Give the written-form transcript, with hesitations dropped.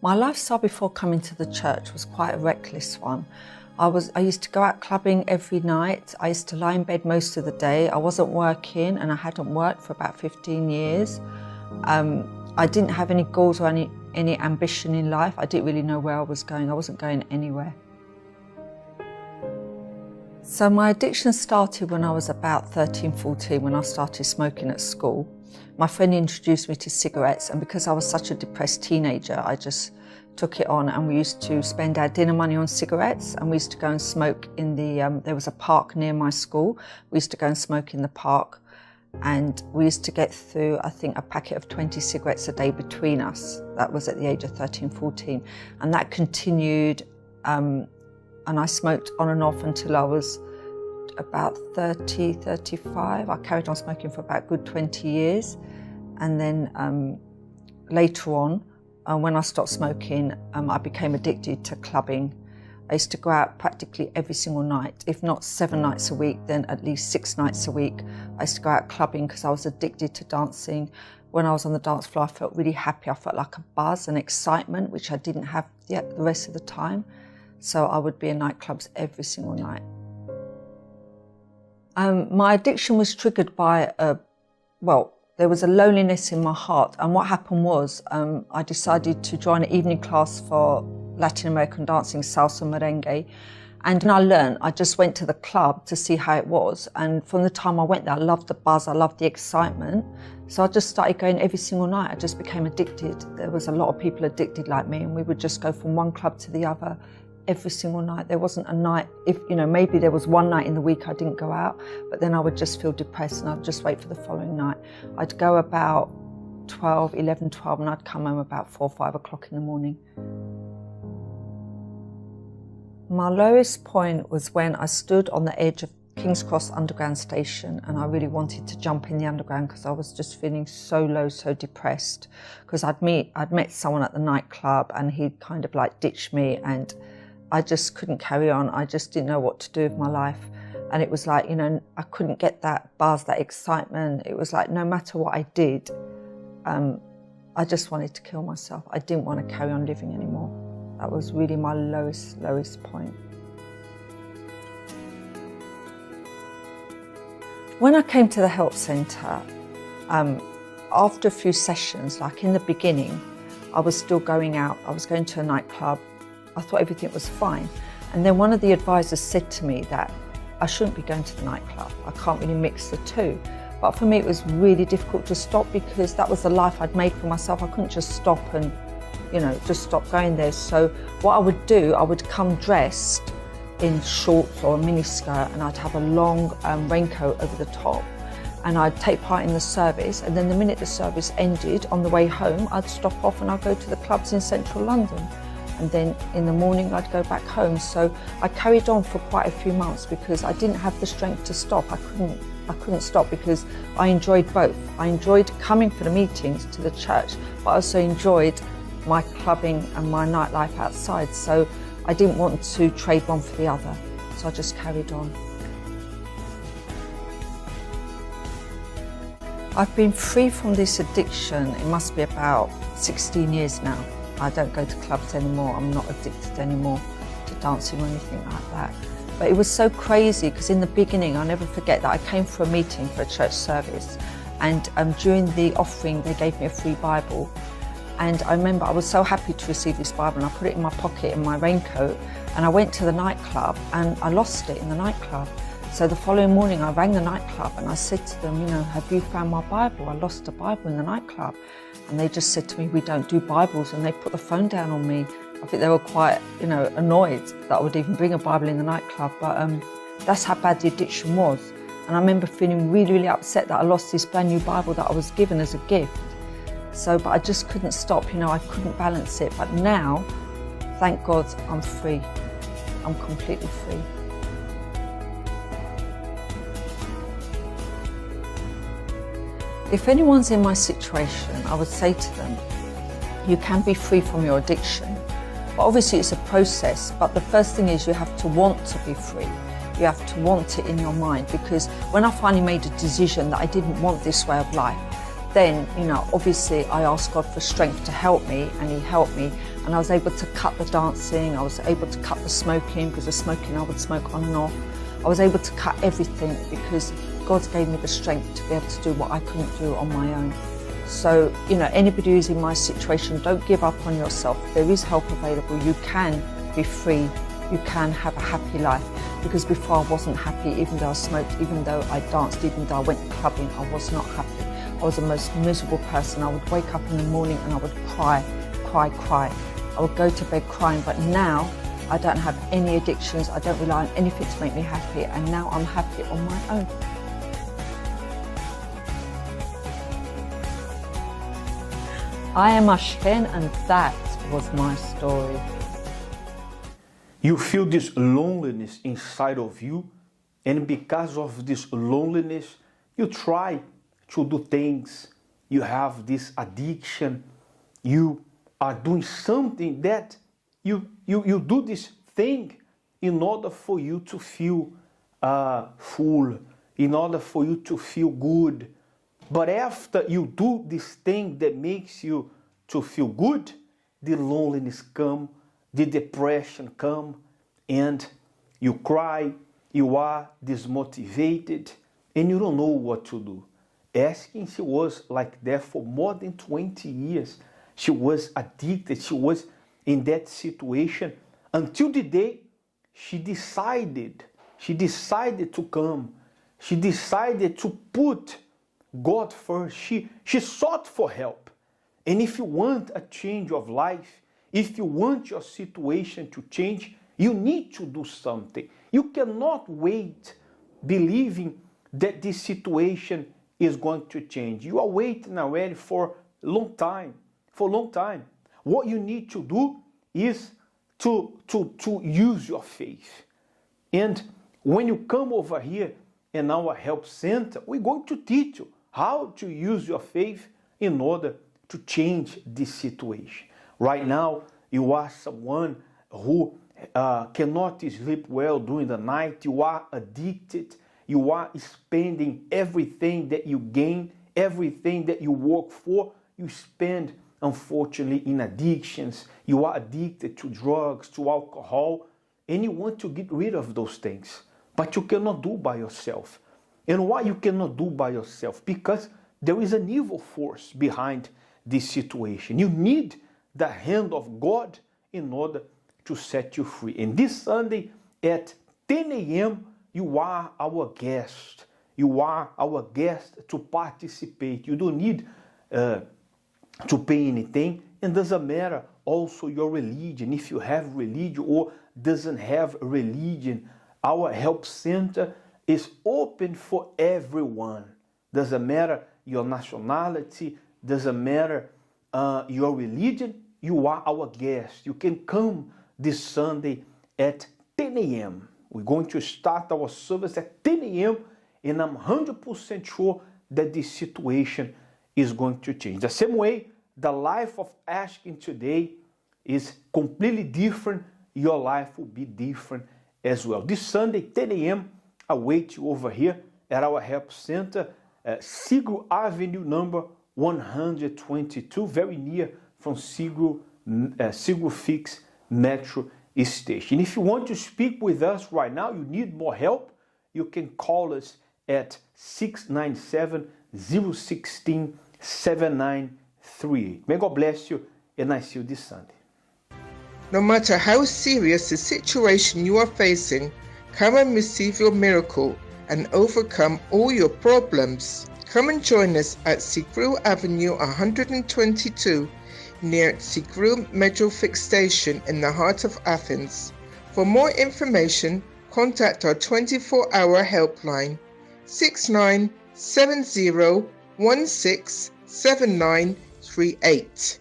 My lifestyle before coming to the church was quite a reckless one. I used to go out clubbing every night. I used to lie in bed most of the day. I wasn't working, and I hadn't worked for about 15 years. I didn't have any goals or any ambition in life. I didn't really know where I was going. I wasn't going anywhere. So my addiction started when I was about 13, 14, when I started smoking at school. My friend introduced me to cigarettes, and because I was such a depressed teenager, I just took it on, and we used to spend our dinner money on cigarettes, and we used to go and smoke in the, there was a park near my school. We used to go and smoke in the park, and we used to get through, I think, a packet of 20 cigarettes a day between us. That was at the age of 13, 14, and that continued, and I smoked on and off until I was about 30, 35. I carried on smoking for about a good 20 years, and then later on, when I stopped smoking, I became addicted to clubbing. I used to go out practically every single night, if not 7 nights a week, then at least 6 nights a week. I used to go out clubbing because I was addicted to dancing. When I was on the dance floor, I felt really happy. I felt like a buzz and excitement, which I didn't have yet the rest of the time. So I would be in nightclubs every single night. My addiction was triggered by there was a loneliness in my heart, and what happened was I decided to join an evening class for Latin American dancing, salsa, merengue, and when I learned, I just went to the club to see how it was, and from the time I went there, I loved the buzz, I loved the excitement, so I just started going every single night. I just became addicted. There was a lot of people addicted like me, and we would just go from one club to the other every single night. There wasn't a night, maybe there was one night in the week I didn't go out, but then I would just feel depressed and I'd just wait for the following night. I'd go about 11, 12, and I'd come home about 4, 5 o'clock in the morning. My lowest point was when I stood on the edge of King's Cross Underground Station, and I really wanted to jump in the underground because I was just feeling so low, so depressed, because I'd met someone at the nightclub and he'd kind of like ditched me, and I just couldn't carry on. I just didn't know what to do with my life. And it was like, I couldn't get that buzz, that excitement. It was like, no matter what I did, I just wanted to kill myself. I didn't want to carry on living anymore. That was really my lowest point. When I came to the help centre, after a few sessions, like in the beginning, I was still going out. I was going to a nightclub. I thought everything was fine. And then one of the advisors said to me that I shouldn't be going to the nightclub. I can't really mix the two. But for me, it was really difficult to stop because that was the life I'd made for myself. I couldn't just stop and, just stop going there. So what I would do, I would come dressed in shorts or a mini skirt, and I'd have a long raincoat over the top. And I'd take part in the service. And then the minute the service ended, on the way home, I'd stop off and I'd go to the clubs in central London. And then in the morning I'd go back home. So I carried on for quite a few months because I didn't have the strength to stop. I couldn't stop because I enjoyed both. I enjoyed coming for the meetings to the church, but I also enjoyed my clubbing and my nightlife outside. So I didn't want to trade one for the other. So I just carried on. I've been free from this addiction, it must be about 16 years now. I don't go to clubs anymore. I'm not addicted anymore to dancing or anything like that. But it was so crazy because in the beginning, I'll never forget that I came for a meeting for a church service, and during the offering, they gave me a free Bible. And I remember I was so happy to receive this Bible, and I put it in my pocket in my raincoat, and I went to the nightclub and I lost it in the nightclub. So the following morning, I rang the nightclub and I said to them, have you found my Bible? I lost a Bible in the nightclub. And they just said to me, we don't do Bibles, and they put the phone down on me. I think they were quite, annoyed that I would even bring a Bible in the nightclub, but that's how bad the addiction was. And I remember feeling really, really upset that I lost this brand new Bible that I was given as a gift. But I just couldn't stop, I couldn't balance it. But now, thank God, I'm free. I'm completely free. If anyone's in my situation, I would say to them, you can be free from your addiction. But obviously it's a process, but the first thing is you have to want to be free. You have to want it in your mind, because when I finally made a decision that I didn't want this way of life, then, obviously I asked God for strength to help me, and he helped me, and I was able to cut the dancing, I was able to cut the smoking, because the smoking I would smoke on and off. I was able to cut everything because God gave me the strength to be able to do what I couldn't do on my own. So, anybody who's in my situation, don't give up on yourself. There is help available. You can be free. You can have a happy life. Because before I wasn't happy, even though I smoked, even though I danced, even though I went clubbing, I was not happy. I was the most miserable person. I would wake up in the morning and I would cry. I would go to bed crying, but now I don't have any addictions. I don't rely on anything to make me happy, and now I'm happy on my own. I am Ashken, and that was my story. You feel this loneliness inside of you, and because of this loneliness, you try to do things. You have this addiction. You are doing something that you do this thing in order for you to feel full, in order for you to feel good. But after you do this thing that makes you to feel good, the loneliness come, the depression come, and you cry, you are dismotivated, and you don't know what to do. Asking, she was like that for more than 20 years. She was addicted, she was in that situation until the day she decided to come. She decided to put God first. She sought for help. And if you want a change of life, if you want your situation to change, you need to do something. You cannot wait believing that this situation is going to change. You are waiting already for a long time. What you need to do is to use your faith. And when you come over here in our help center, we're going to teach you how to use your faith in order to change this situation. Right now, you are someone who cannot sleep well during the night. You are addicted. You are spending everything that you gain, everything that you work for, you spend, unfortunately, in addictions. You are addicted to drugs, to alcohol, and you want to get rid of those things. But you cannot do by yourself. And why you cannot do by yourself? Because there is an evil force behind this situation. You need the hand of God in order to set you free. And this Sunday at 10 a.m., you are our guest. You are our guest to participate. You don't need to pay anything. And doesn't matter also your religion. If you have religion or doesn't have religion, our help center is open for everyone. Doesn't matter your nationality, doesn't matter your religion, you are our guest. You can come this Sunday at 10 a.m. We're going to start our service at 10 a.m. and I'm 100% sure that this situation is going to change. The same way the life of Ashken today is completely different, your life will be different as well. This Sunday, 10 a.m., I wait you over here at our help center, Syggrou Avenue number 122, very near from Syggrou Fix Metro Station. If you want to speak with us right now, you need more help, you can call us at 697-016-7938. May God bless you, and I see you this Sunday. No matter how serious the situation you are facing, come and receive your miracle and overcome all your problems. Come and join us at Syggrou Avenue 122 near Syggrou Metro Fix Station in the heart of Athens. For more information, contact our 24-hour helpline 6970167938.